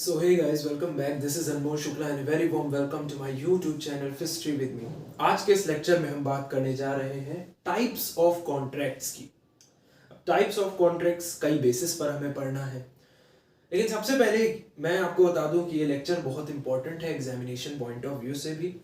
So hey guys, welcome back. This is Anmol Shukla and a very warm welcome to my YouTube channel History with me. आज के इस lecture में हम बात करने जा रहे हैं टाइप्स ऑफ कॉन्ट्रैक्ट्स की. टाइप्स ऑफ कॉन्ट्रैक्ट्स कई बेसिस पर हमें पढ़ना है, लेकिन सबसे पहले मैं आपको बता दूं कि ये लेक्चर बहुत इंपॉर्टेंट है एग्जामिनेशन पॉइंट ऑफ व्यू से भी.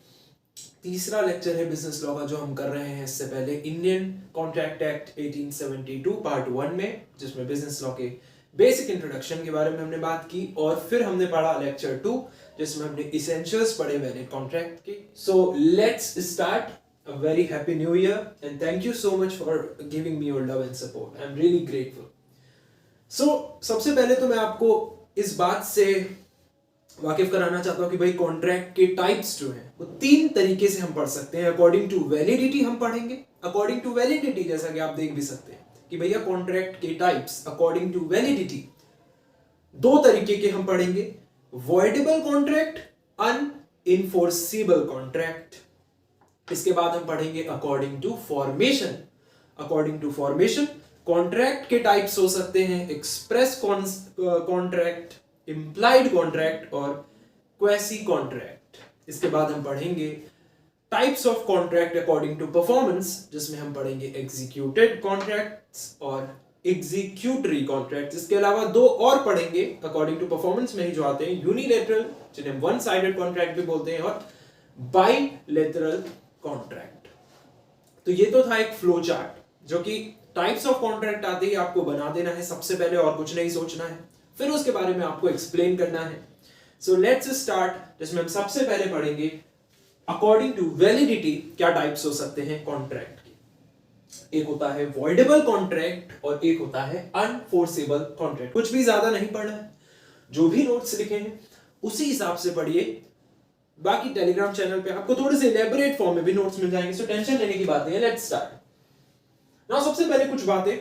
तीसरा लेक्चर है बिजनेस लॉ का जो हम कर रहे हैं इससे पहले इंडियन कॉन्ट्रैक्ट एक्ट 1872 पार्ट 1 में, जिसमें बिजनेस लॉ के बेसिक इंट्रोडक्शन के बारे में हमने बात की, और फिर हमने पढ़ा लेक्चर 2 जिसमें हमने इसेंशियल्स पढ़े वैलिड कॉन्ट्रैक्ट के. So let's start. A very happy new year and thank you so much for giving me your love and support. I am really grateful. So सबसे पहले तो मैं आपको इस बात से वाकिफ कराना चाहता हूं कि भाई कॉन्ट्रैक्ट के टाइप्स जो हैं वो तीन तरीके से हम पढ़ सकते हैं. अकॉर्डिंग टू वैलिडिटी हम पढ़ेंगे. अकॉर्डिंग टू वैलिडिटी जैसा कि आप देख भी सकते हैं कि भैया कॉन्ट्रैक्ट के टाइप्स अकॉर्डिंग टू वैलिडिटी दो तरीके के हम पढ़ेंगे. Voidable contract, unenforceable contract. इसके बाद हम पढ़ेंगे according to formation. According to formation contract के टाइप्स हो सकते हैं एक्सप्रेस कॉन्ट्रैक्ट, इंप्लाइड कॉन्ट्रैक्ट और क्वेसी कॉन्ट्रैक्ट. इसके बाद हम पढ़ेंगे types of contract according to performance, जिसमें हम पढ़ेंगे एग्जीक्यूटेड कॉन्ट्रैक्ट्स और एग्जीक्यूटरी कॉन्ट्रैक्ट. इसके अलावा दो और पढ़ेंगे अकॉर्डिंग टू परफॉर्मेंस में ही जो आते हैं, यूनिलैटरल जिन्हें वन साइडेड कॉन्ट्रैक्ट भी बोलते हैं और बाइलैटरल कॉन्ट्रैक्ट. तो ये तो था एक फ्लो चार्ट जो कि टाइप्स ऑफ कॉन्ट्रैक्ट आते ही आपको बना देना है सबसे पहले, और कुछ नहीं सोचना है, फिर उसके बारे में आपको एक्सप्लेन करना है. सो लेट्स स्टार्ट, जिसमें हम सबसे पहले पढ़ेंगे अकॉर्डिंग टू वैलिडिटी क्या टाइप्स हो सकते हैं कॉन्ट्रैक्ट के. एक होता है वॉइडेबल कॉन्ट्रैक्ट और एक होता है अनफोर्सेबल कॉन्ट्रैक्ट. कुछ भी ज्यादा नहीं पढ़ना है, जो भी नोट्स लिखे हैं उसी हिसाब से पढ़िए. बाकी टेलीग्राम चैनल पे आपको थोड़े से इलेबोरेट फॉर्म में भी नोट्स मिल जाएंगे, सो टेंशन लेने की बात नहीं है. Let's start now. सबसे पहले कुछ बातें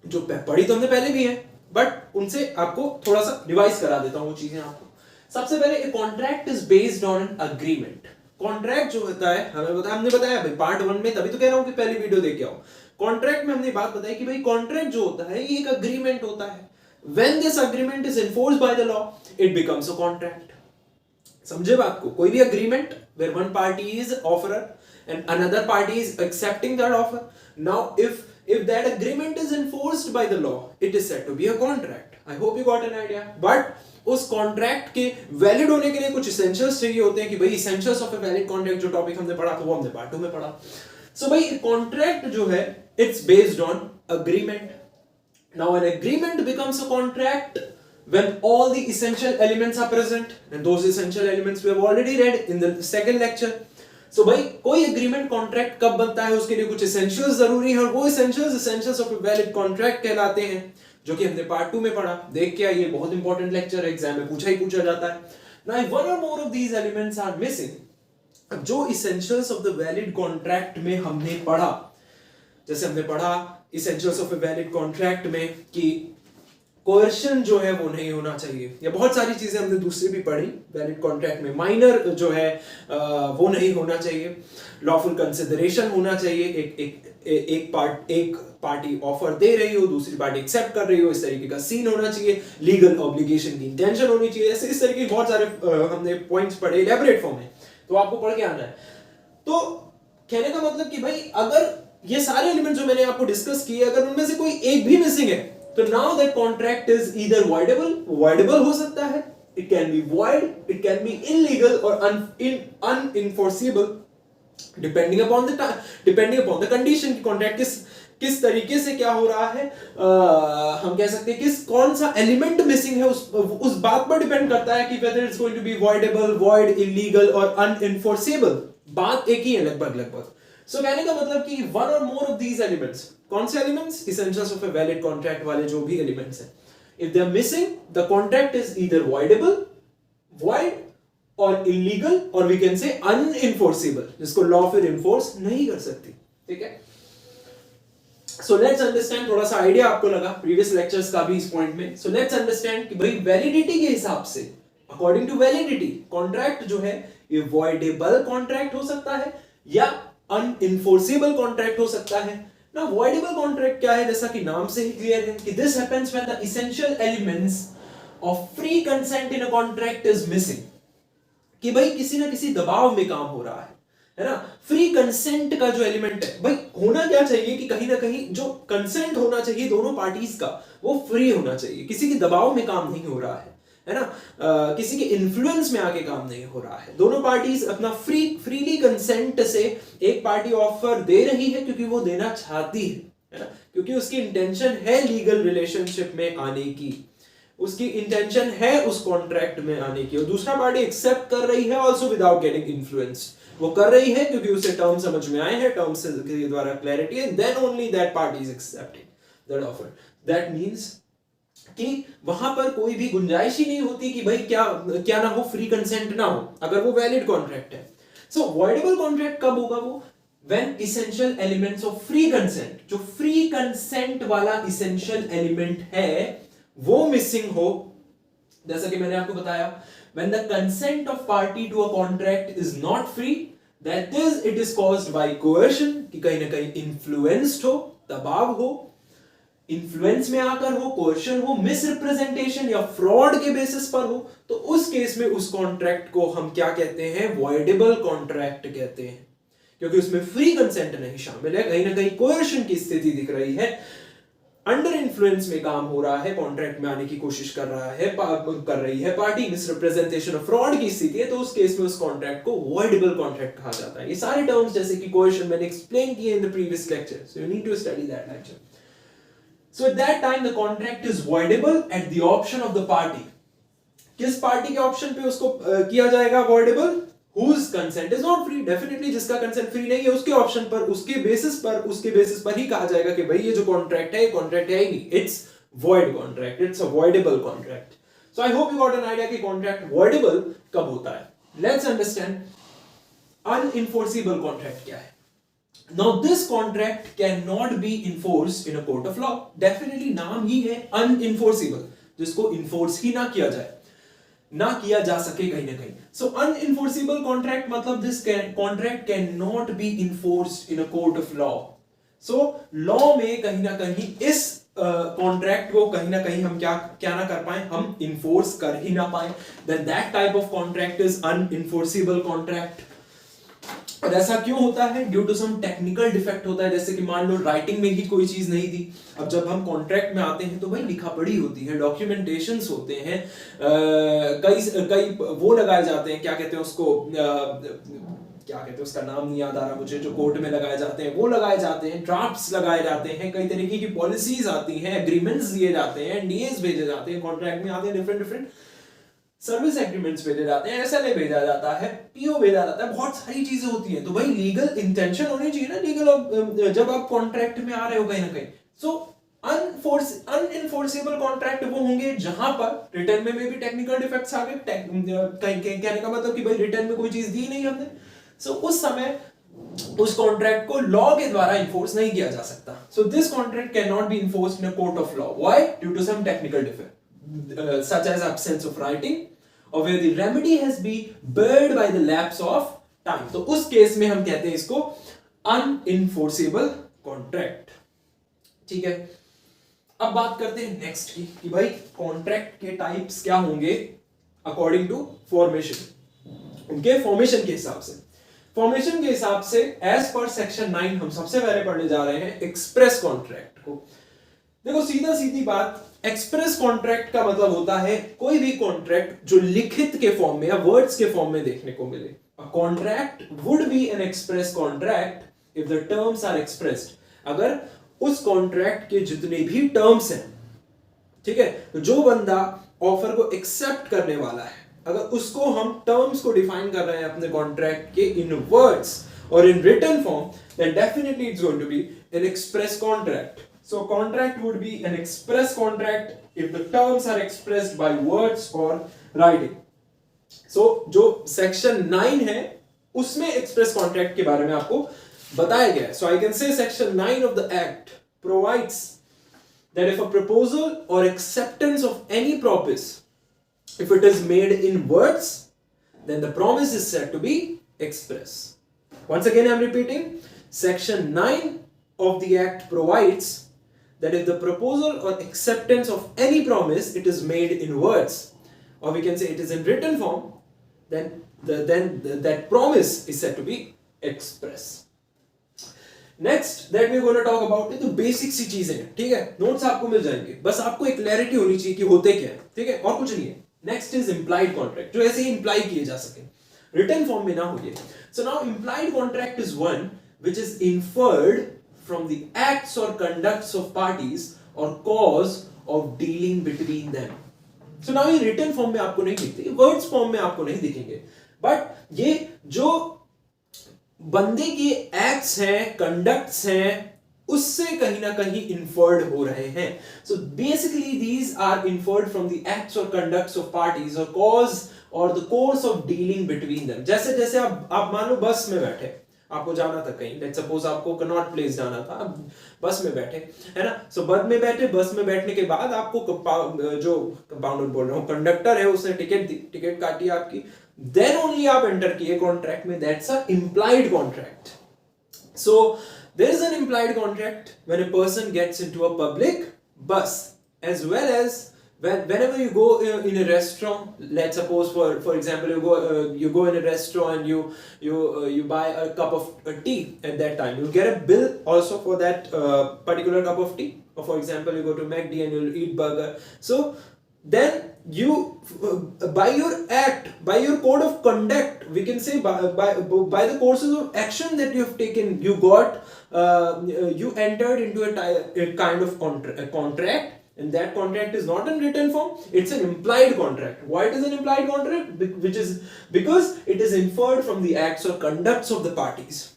जो पढ़ी तो हमने पहले भी है, बट उनसे आपको थोड़ा सा रिवाइज करा देता हूं वो चीजें आपको. सबसे पहले a contract is based on an agreement. Contract जो होता है हमने बताया भाई पार्ट 1 में, तभी तो कह रहा हूं कि पहली वीडियो देख के आओ. कॉन्ट्रैक्ट में हमने बात बताई कि भाई कॉन्ट्रैक्ट जो होता है ये एक अग्रीमेंट होता है. When this agreement is enforced by the law it becomes a contract. समझे बात को? कोई भी agreement where one party is offerer and another party is accepting that offer. Now if that agreement is enforced by the law it is said to be a contract. I hope you got an idea. But उस contract के valid होने के लिए कुछ essentials चाहिए होते हैं कि भाई essentials of a valid contract जो टॉपिक हमने पढ़ा था वो हमने पार्ट 2 में पढ़ा. सो भाई कॉन्ट्रैक्ट जो है it's based on agreement. Now an agreement becomes a contract when all the essential elements are present, and those essential elements we have already read in the second lecture. So भाई कोई agreement contract कब बनता है उसके लिए कुछ essentials जरूरी है, और वो essentials of a valid contract कहलाते हैं, जो कि हमने पार्ट 2 में पढ़ा. देख के आइए, बहुत इंपॉर्टेंट लेक्चर है, एग्जाम में पूछा जाता है. Now if one or more of these elements are missing, अब जो essentials of the valid contract में हमने पढ़ा, जैसे हमने पढ़ा essentials of a valid contract में कि कोएर्शन जो है वो नहीं होना चाहिए, या बहुत सारी चीजें हमने दूसरी भी पढ़ी वैलिड कॉन्ट्रैक्ट में. माइनर जो है वो नहीं होना चाहिए. लॉफुल कंसिडरेशन होना चाहिए. एक पार्टी ऑफर दे रही हो, दूसरी पार्टी एक्सेप्ट कर रही हो, इस तरीके का सीन होना चाहिए. लीगल ऑब्लिगेशन की इंटेंशन होनी चाहिए. ऐसे इस तरीके के बहुत सारे हमने पॉइंट्स पढ़े इलेबोरेट फॉर्म में, तो आपको पढ़ के आना है. तो कहने का मतलब कि भाई अगर ये सारे एलिमेंट जो मैंने आपको डिस्कस किए, अगर उनमें से कोई एक भी मिसिंग है, तो now that contract is either voidable हो सकता है, it can be void, it can be illegal or unenforceable depending upon the condition. कि contract किस तरीके से क्या हो रहा है, हम कह सकते हैं कौन सा एलिमेंट मिसिंग है, उस बात पर डिपेंड करता है कि whether it's going to be voidable, void, illegal और unenforceable. बात एक ही है लगभग. सो कहने का मतलब कि वन और मोर ऑफ दीज एलिमेंट्स, कौन से elements? Essentials of a valid contract वाले जो भी एलिमेंट्स हैं, if they are missing the contract is either voidable, void और इलीगल, और वी कैन से अनइनफोर्सेबल, जिसको लॉ फिर इन्फोर्स नहीं कर सकती. ठीक है. सो लेट्स अंडरस्टैंड, थोड़ा सा आइडिया आपको लगा प्रीवियस लेक्चर्स का भी इस पॉइंट में. सो लेट्स अंडरस्टैंड कि भाई वैलिडिटी के हिसाब से, अकॉर्डिंग टू वैलिडिटी, कॉन्ट्रैक्ट जो है ये वॉइडेबल कॉन्ट्रैक्ट हो सकता है या अनइनफोर्सेबल कॉन्ट्रैक्ट हो सकता है. ना वॉइडेबल कॉन्ट्रैक्ट क्या है, जैसा कि नाम से ही क्लियर है कि this happens when the essential elements of free consent in a contract is missing, कि भाई किसी ना किसी दबाव में काम हो रहा है ना। फ्री कंसेंट का जो एलिमेंट है भाई, होना क्या चाहिए कि कहीं ना कहीं जो कंसेंट होना चाहिए दोनों पार्टीज का वो फ्री होना चाहिए, किसी के दबाव में काम नहीं हो रहा है ना। किसी के इन्फ्लुएंस में आके काम नहीं हो रहा है, दोनों पार्टीज अपना फ्रीली कंसेंट से, एक पार्टी ऑफर दे रही है क्योंकि वो देना चाहती है ना, क्योंकि उसकी इंटेंशन है लीगल रिलेशनशिप में आने की, उसकी इंटेंशन है उस कॉन्ट्रैक्ट में आने की, और दूसरा पार्टी एक्सेप्ट कर रही है ऑल्सो विदाउट गेटिंग इन्फ्लुएंस। वो कर रही है क्योंकि उसे टर्म समझ में आए हैं, टर्म्स के द्वारा clarity, and then only that party is accepting that offer. That means कि वहां पर कोई भी गुंजाइश ही नहीं होती कि भाई क्या ना हो, फ्री कंसेंट ना हो, अगर वो वैलिड कॉन्ट्रैक्ट है। सो वॉइडेबल कॉन्ट्रैक्ट कब होगा वो, when essential elements of free consent, जो फ्री कंसेंट वाला essential element है वो मिसिंग हो। जैसा कि मैंने आपको बताया, when the consent of party to a contract is not free, that is it is caused by coercion, कि कहीं ना कहीं influenced हो, दबाव हो, इन्फ्लुएंस में आकर हो, कोर्शन हो, मिसरिप्रेजेंटेशन या फ्रॉड के बेसिस पर हो, तो उस केस में उस कॉन्ट्रैक्ट को हम क्या कहते हैं, वॉइडेबल कॉन्ट्रैक्ट कहते हैं, क्योंकि उसमें फ्री कंसेंट नहीं शामिल है, कहीं ना कहीं कोर्शन की स्थिति दिख रही है, अंडर इन्फ्लुएंस में काम हो रहा है, कॉन्ट्रैक्ट में आने की कोशिश कर रही है पार्टी, मिसरिप्रेजेंटेशन और फ्रॉड की स्थिति है, तो उस केस में उस कॉन्ट्रैक्ट को वॉइडेबल कॉन्ट्रैक्ट कहा जाता है। ये सारे टर्म्स जैसे कि कोर्शन मैंने एक्सप्लेन किए in the previous lecture, so you need to study that lecture. So at that time the contract is voidable at the option of the party. किस पार्टी के ऑप्शन पे उसको किया जाएगा voidable? Whose consent is not free. Definitely जिसका consent free नहीं है उसके ऑप्शन पर, उसके बेसिस पर ही कहा जाएगा कि भाई ये जो कॉन्ट्रैक्ट है ये कॉन्ट्रैक्ट है ही नहीं, it's void contract, it's a voidable contract. So I hope you got an idea कि कॉन्ट्रैक्ट voidable कब होता है। Let's understand unenforceable contract क्या है। Now this contract cannot be enforced in a court of law. Definitely नाम ही है unenforceable, जिसको enforce ही ना किया जाए, ना किया जा सके कहीं ना कहीं। So unenforceable contract मतलब this contract cannot be enforced in a court of law. So law में कहीं ना कहीं इस कॉन्ट्रैक्ट को कहीं ना कहीं हम क्या ना कर पाए, हम enforce कर ही ना पाए, then that type of contract is unenforceable contract. और ऐसा क्यों होता है, due to some technical defect होता है, जैसे कि मान लो राइटिंग में ही कोई चीज नहीं थी, अब जब हम कॉन्ट्रैक्ट में आते हैं तो भाई लिखा पढ़ी होती है, डॉक्यूमेंटेशंस होते हैं, कई वो लगाए जाते हैं, क्या कहते हैं उसको, क्या कहते हैं उसका नाम नहीं याद आ रहा मुझे, जो कोर्ट में लगाए जाते हैं वो लगाए जाते हैं, ड्राफ्ट्स लगाए जाते हैं, कई तरीके की पॉलिसीज आती हैं, एग्रीमेंट्स दिए जाते हैं, एनडीएस भेजे जाते हैं, कॉन्ट्रैक्ट में आते हैं डिफरेंट सर्विस एग्रीमेंट्स भेजे जाते हैं, एसएलए भेजा जाता है, पीओ भेजा जाता है, बहुत सारी चीजें होती हैं। तो भाई लीगल इंटेंशन होनी चाहिए ना, लीगल जब आप कॉन्ट्रैक्ट में आ रहे हो कहीं ना कहीं। सो अनइनफोर्सेबल कॉन्ट्रैक्ट वो होंगे जहां पर रिटर्न में भी टेक्निकल डिफेक्ट्स आ गए, कहने का मतलब कि भाई रिटर्न में कोई चीज दी नहीं हमने, सो उस समय उस कॉन्ट्रैक्ट को लॉ के द्वारा इन्फोर्स नहीं किया जा सकता। So this contract can not be enforced in a court of law, why, due to some technical defect such as absence of writing or where the remedy has been barred by the lapse of time. तो उस case में हम कहते हैं इसको unenforceable contract। ठीक है, अब बात करते हैं नेक्स्ट की कि भाई कॉन्ट्रैक्ट के टाइप्स क्या होंगे अकॉर्डिंग टू फॉर्मेशन, उनके फॉर्मेशन के हिसाब से। फॉर्मेशन के हिसाब से एज पर सेक्शन 9 हम सबसे पहले पढ़ने जा रहे हैं एक्सप्रेस कॉन्ट्रैक्ट को। देखो सीधा सीधी बात, एक्सप्रेस कॉन्ट्रैक्ट का मतलब होता है कोई भी कॉन्ट्रैक्ट जो लिखित के फॉर्म में या वर्ड्स के फॉर्म में देखने को मिले। A contract would be an express contract if the terms are expressed, अगर उस कॉन्ट्रैक्ट के जितने भी टर्म्स हैं, ठीक है, तो जो बंदा ऑफर को एक्सेप्ट करने वाला है, अगर उसको हम टर्म्स को डिफाइन कर रहे हैं अपने कॉन्ट्रैक्ट के इन वर्ड्स और in written form, then definitely it's going to be an express contract. So contract would be an express contract if the terms are expressed by words or writing. So जो section 9 है उसमें express contract के बारे में आपको बताया गया है। So I can say section 9 of the act provides that if a proposal or acceptance of any promise, if it is made in words, then the promise is said to be express. Once again I am repeating, section 9 of the act provides that if the proposal or acceptance of any promise it is made in words, or we can say it is in written form, then that promise is said to be express. Next that we gonna talk about है, तो basic सी चीजें हैं, ठीक है, notes आपको मिल जाएंगे, बस आपको एक क्लैरिटी होनी चाहिए कि होते क्या है, ठीक है, और कुछ नहीं है. नेक्स्ट इज इंप्लाइड कॉन्ट्रैक्ट, जो ऐसे ही इंप्लाई किए जा सके, रिटन फॉर्म में ना हो. So now implied contract is one which is inferred from the acts और कंडक्ट्स ऑफ पार्टीज और cause of dealing between them. So now ये रिटन फॉर्म में आपको नहीं दिखते, वर्ड्स फॉर्म में आपको नहीं दिखेंगे, बट ये जो बंदे के एक्ट्स हैं, कंडक्ट्स हैं, उससे कहीं ना कहीं इन्फर्ड हो रहे हैं. So basically these are inferred from the acts और कंडक्ट्स ऑफ पार्टीज और कॉज और the course of dealing between them. जैसे जैसे आप मान लो बस में बैठे, आपको जाना था कहीं, लेट्स सपोज आपको कनॉट प्लेस जाना था, आप बस में बैठे, है ना. सो बस में बैठने के बाद आपको जो कंपाउंडर बोल रहा हूँ, कंडक्टर है, उसने टिकट काटी आपकी, then only आप enter किए कॉन्ट्रैक्ट में, that's a implied contract. So there is an implied contract when a person gets into a public bus, as well as whenever you go in a restaurant. Let's suppose for example you go in a restaurant and you buy a cup of tea. At that time you get a bill also for that particular cup of tea. Or for example you go to McD and you'll eat burger. So then you by your act, by your code of conduct, we can say by the courses of action that you have taken, you entered into a kind of contract, and that contract is not in written form, it's an implied contract. Why it is an implied contract? Which is because it is inferred from the acts or conducts of the parties.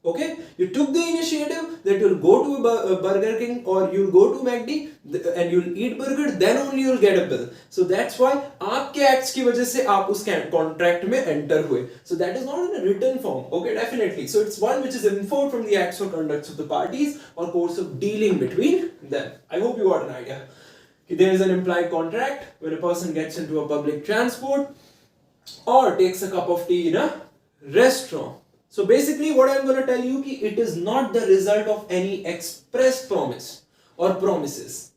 Okay, you took the initiative that you'll go to a Burger King or you'll go to McD and you'll eat burger, then only you'll get a bill. So that's why आपके acts की वजह से आप उस contract में enter हुए. So that is not in a written form. Okay, definitely. So it's one which is inferred from the acts or conducts of the parties or course of dealing between them. I hope you got an idea. There is an implied contract when a person gets into a public transport or takes a cup of tea in a restaurant. So basically what I am going to tell you कि it is not the result of any express promise or promises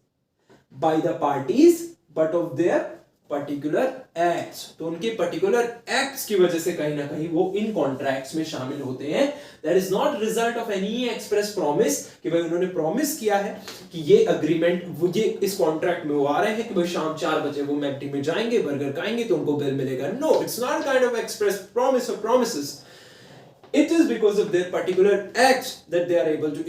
by the parties but of their particular acts. तो उनके particular acts की वजह से कहीं ना कहीं वो इन contracts में शामिल होते हैं. That is not result of any express promise कि भाई उन्होंने promise किया है कि ये agreement, वो ये इस contract में वो आ रहे हैं कि भाई शाम 4 बजे वो मैकडी में जाएंगे, बर्गर खाएंगे तो उनको बिल मिलेगा. No, it's not kind of express promise or promises. It is because of their particular acts that they are able to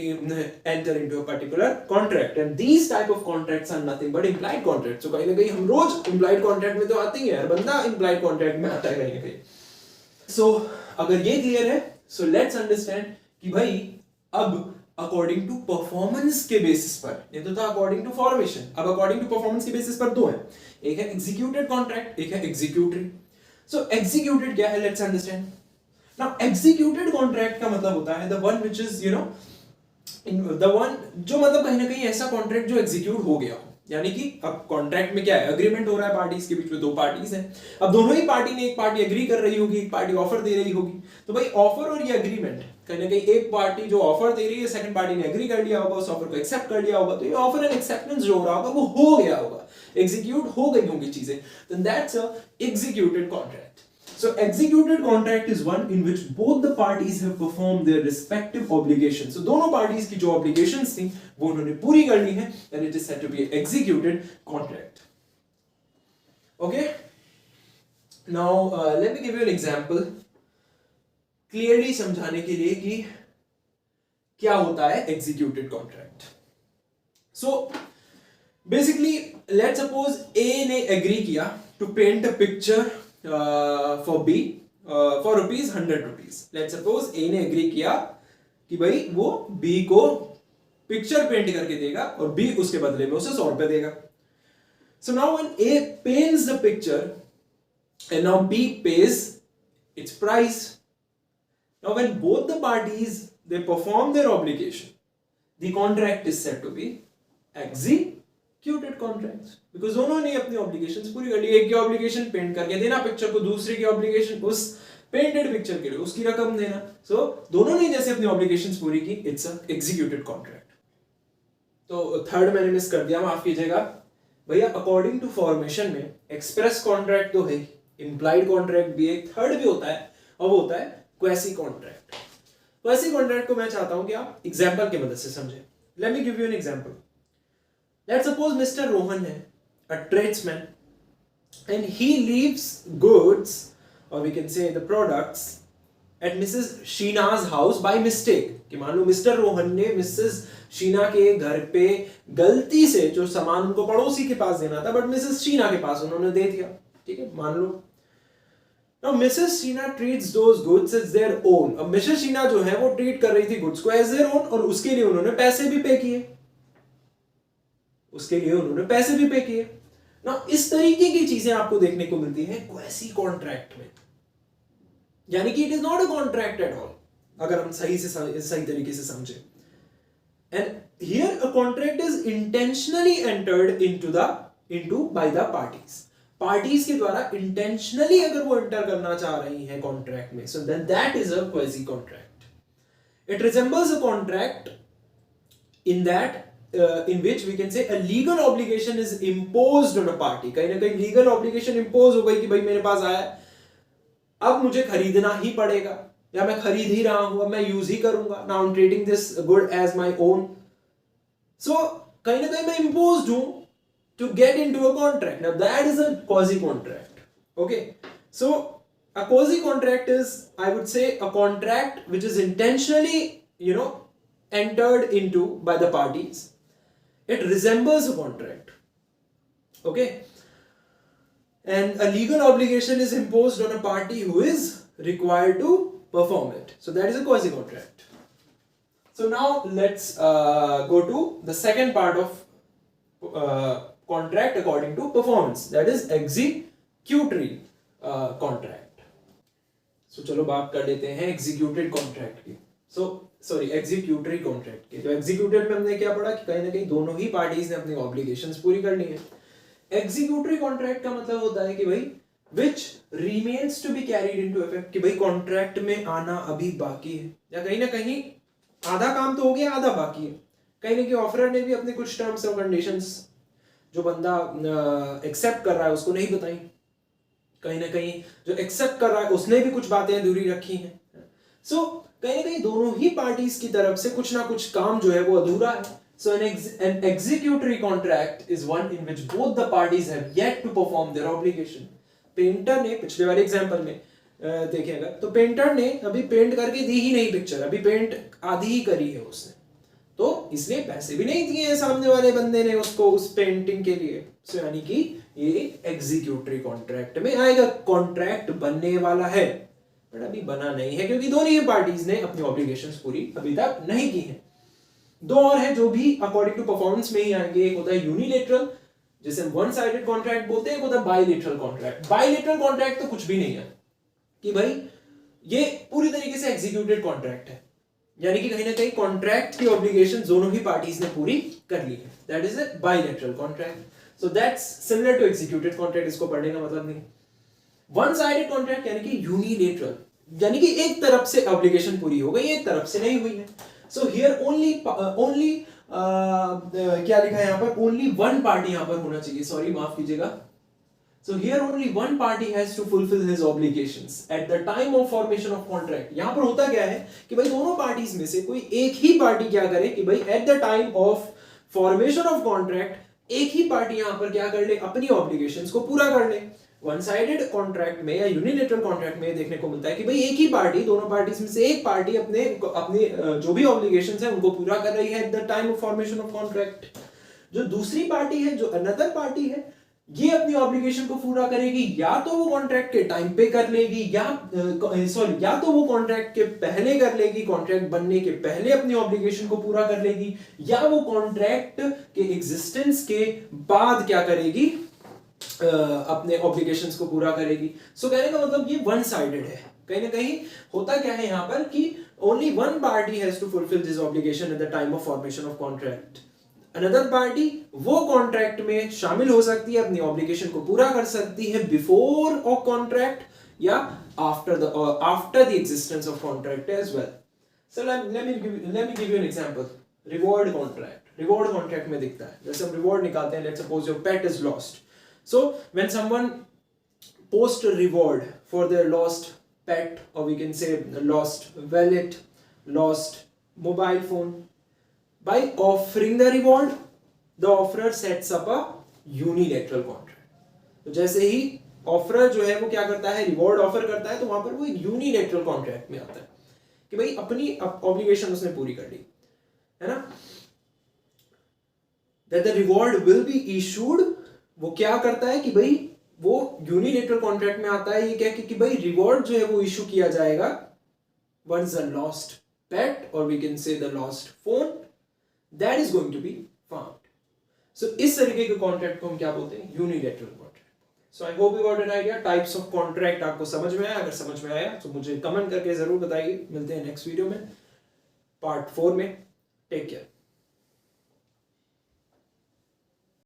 enter into a particular contract, and these type of contracts are nothing but implied contracts. So कहीं ना कहीं हम रोज implied contract में तो आते ही हैं, हर बंदा implied contract में आता है कहीं ना कहीं. So अगर ये clear है, so let's understand कि भाई अब according to performance के basis पर, ये तो था according to formation, अब according to performance के basis पर दो हैं, एक है executed contract, एक है executory. So executed क्या है, let's understand. Now executed contract का मतलब होता है the one which is you know the one जो मतलब कहीं ना कहीं ऐसा contract जो execute हो गया हो, यानी कि अब contract में क्या है, agreement हो रहा है parties के बीच में, दो parties हैं, अब दोनों ही पार्टी ने, एक पार्टी एग्री कर रही होगी, एक पार्टी ऑफर दे रही होगी, तो भाई ऑफर और ये एग्रीमेंट कहीं ना कहीं एक पार्टी जो ऑफर दे रही है, सेकंड पार्टी ने एग्री कर लिया होगा, उस ऑफर को एक्सेप्ट कर लिया होगा, तो ये ऑफर एंड एक्सेप्टेंस जो हो रहा होगा वो हो गया होगा, एग्जीक्यूट हो गई होंगी चीजें, then that's a executed contract. So executed contract is one in which both the parties have performed their respective obligations. So दोनों parties की जो obligations थी वो उन्होंने पूरी कर ली हैं, and it is said to be an executed contract. Okay? Now let me give you an example. Clearly समझाने के लिए कि क्या होता है executed contract. So basically let's suppose A ने agree किया to paint a picture for B for ₹100. Let's suppose A ने एग्री किया कि भाई वो B को पिक्चर पेंट करके देगा और B उसके बदले में उसे ₹100 देगा. So now when A paints the picture and now B pays its price. Now when both the parties they perform their obligation, the contract is said to be executed contracts because दोनों ने अपनी obligations पूरी कर ली. एक की obligation paint करके देना picture को, दूसरे की ऑब्लिगेशन उस पेंटेड पिक्चर के लिए उसकी रकम देना. सो दोनों ने जैसे अपनी ऑब्लिगेशंस पूरी की, इट्स अ एग्जीक्यूटेड कॉन्ट्रैक्ट. तो थर्ड मैंने मिस कर दिया, माफ कीजिएगा भैया। अकॉर्डिंग टू फॉर्मेशन में एक्सप्रेस कॉन्ट्रैक्ट तो है, इम्प्लाइड कॉन्ट्रैक्ट भी एक, थर्ड भी होता है, और वो होता है क्वेसी कॉन्ट्रैक्ट। क्वेसी कॉन्ट्रैक्ट को मैं चाहता हूं कि आप एग्जांपल की मदद से समझें। Late me give you an example. Let's suppose mister Rohan है अ tradesman and he leaves goods, or we can say the products, at Mrs. Sheena's house by mistake। कि मान लो मिस्टर रोहन ने मिसेस शीना के घर पे गलती से जो सामान उनको पड़ोसी के पास देना था, बट मिसेस शीना के पास उन्होंने दे दिया, ठीक है, मान लो। Now Mrs. Sheena treats those goods as their own। अब मिसेस शीना जो है वो ट्रीट कर रही थी गुड्स को एज देयर ओन, और उसके लिए उन्होंने पैसे भी पे किए, उसके लिए उन्होंने पैसे भी पे किए ना। इस तरीके की चीजें आपको देखने को मिलती हैं क्वेसी कॉन्ट्रैक्ट में, यानी कि it is not a contract at all, अगर हम सही तरीके से समझे। And here a contract is intentionally entered into by the parties के द्वारा इंटेंशनली अगर वो एंटर करना चाह रही हैं कॉन्ट्रैक्ट में, so then that is a quasi contract. It resembles a contract in that in which we can say a legal obligation is imposed on a party। कहीं ना कहीं लीगल ऑब्लिगेशन इंपोज हो गई कि भाई मेरे पास आया, अब मुझे खरीदना ही पड़ेगा, या मैं खरीद ही रहा हूं, अब मैं यूज ही करूंगा, now I am treating this good as my own. So कहीं ना कहीं मैं इंपोज्ड हूं to get into a contract. Now that is a quasi contract. Okay, so a quasi contract is, I would say, a contract which is intentionally, entered into by the parties. It resembles a contract, okay, and a legal obligation is imposed on a party who is required to perform it. So that is a quasi contract. So now let's go to the second part of contract according to performance, that is executory contract. So चलो बात कर लेते हैं executed contract की। Executory contract के। तो executed में हमने क्या पढ़ा कि कहीं ना कहीं दोनों ही पार्टीज ने अपनी ऑब्लिगेशंस पूरी करनी है। एग्जीक्यूटरी कॉन्ट्रैक्ट का मतलब होता है कि भाई which remains to be carried into effect, कि भाई कॉन्ट्रैक्ट में आना अभी बाकी है, या कहीं ना कहीं आधा काम तो हो गया, आधा बाकी है। कहीं ना कहीं ऑफरर ने भी अपने कुछ टर्म्स और कंडीशंस जो बंदा एक्सेप्ट कर रहा है उसको नहीं बताई, कहीं ना कहीं जो एक्सेप्ट कर रहा है उसने भी कुछ बातें अधूरी रखी हैं। सो कहीं ना कहीं दोनों ही पार्टीज की तरफ से कुछ ना कुछ काम जो है वो अधूरा है। सो an executory contract is one in which both the parties have yet to perform their obligation। Painter ने पिछले वाले एग्जांपल में देखें अगर, तो पेंटर ने अभी पेंट करके दी ही नहीं पिक्चर, अभी पेंट आधी ही करी है उसने, तो इसलिए पैसे भी नहीं दिए सामने वाले बंदे ने उसको उस पेंटिंग के लिए। सो यानी कि ये एग्जीक्यूटरी कॉन्ट्रैक्ट में आएगा। कॉन्ट्रैक्ट बनने वाला है बट अभी बना नहीं है, क्योंकि दोनों ही पार्टीज ने अपनी ऑब्लिगेशंस पूरी अभी तक नहीं की हैं। दो और है जो भी अकॉर्डिंग टू परफॉर्मेंस में ही आएंगे। एक होता है यूनिलेटरल, जिसे हम वन साइडेड कॉन्ट्रैक्ट बोलते हैं, एक होता है बाइलेटरल कॉन्ट्रैक्ट। बाइलेटरल कॉन्ट्रैक्ट तो कुछ भी नहीं है, कि भाई ये पूरी तरीके से एग्जीक्यूटेड कॉन्ट्रैक्ट है, यानी कि कहीं ना कहीं कॉन्ट्रैक्ट की ऑब्लिगेशन दोनों ही पार्टीज ने पूरी कर ली है। That is a bilateral contract. So that's similar to executed contract, इसको पढ़ने का मतलब नहीं। वन साइडेड कॉन्ट्रैक्ट यानी कि यूनिलेटरल, यानी कि एक तरफ से ऑब्लिगेशन पूरी हो गई, एक तरफ से नहीं हुई है। सो हियर ओनली क्या लिखा है यहाँ पर, ओनली वन पार्टी यहाँ पर होना चाहिए, सॉरी माफ कीजिएगा। So here only one party has to fulfil his obligations at the time of formation of contract. यहाँ पर होता क्या है कि भाई दोनों पार्टीज में से कोई एक ही पार्टी क्या करे कि भाई eight the time of formation of contract एक ही पार्टी यहाँ पर क्या कर ले, अपनी ऑब्लिगेशंस को पूरा कर ले। वन साइडेड कॉन्ट्रैक्ट में या यूनिलेटरल कॉन्ट्रैक्ट में देखने को मिलता है कि भाई एक ही पार्टी, दोनों पार्टीज में से एक पार्टी अपने जो भी ऑब्लिगेशंस है उनको पूरा कर रही है eight the time of formation of contract. जो दूसरी पार्टी है, जो अनदर पार्टी है, ये अपनी ऑब्लिगेशन को पूरा करेगी, या तो वो कॉन्ट्रैक्ट के टाइम पे कर लेगी, या तो वो कॉन्ट्रैक्ट के पहले कर लेगी, कॉन्ट्रैक्ट बनने के पहले अपनी ऑब्लिगेशन को पूरा कर लेगी, या वो कॉन्ट्रैक्ट के एग्जिस्टेंस के बाद क्या करेगी, अपने ऑब्लिगेशंस को पूरा करेगी। सो कहने का मतलब ये वन साइडेड है। कहीं ना कहीं होता क्या है यहाँ पर कि only one party has to fulfil this obligation at the time of formation of contract. Another party वो कॉन्ट्रैक्ट में शामिल हो सकती है, अपनी ऑब्लिगेशन को पूरा कर सकती है बिफोर ऑफ कॉन्ट्रैक्ट या after the existence of contract as well. So let me give you an example. Reward contract. Reward contract में दिखता है। जैसे हम रिवॉर्ड निकालते हैं, let's suppose your pet is lost, so when someone post reward for their lost pet, और we can say lost wallet, lost mobile phone, by offering the reward the offerer sets up a unilateral contract। तो जैसे ही offeror जो है वो क्या करता है, reward offer करता है, तो वहां पर वो एक यूनिलेटरल कॉन्ट्रैक्ट में आता है कि भाई अपनी ऑब्लिगेशन उसने पूरी कर ली है ना, that the reward will be issued। वो क्या करता है कि भाई वो यूनिलेटरल कॉन्ट्रैक्ट में आता है ये कह के कि भाई रिवॉर्ड जो है वो इशू किया जाएगा once the lost pet or we can say the lost phone that is going to be found। so इस तरीके के कॉन्ट्रैक्ट को हम क्या बोलते हैं, unilateral contract. So I hope you got an idea, types of contract आपको समझ में आया। अगर समझ में आया तो मुझे कमेंट करके जरूर बताइए। मिलते हैं नेक्स्ट वीडियो में पार्ट 4 में। Take care.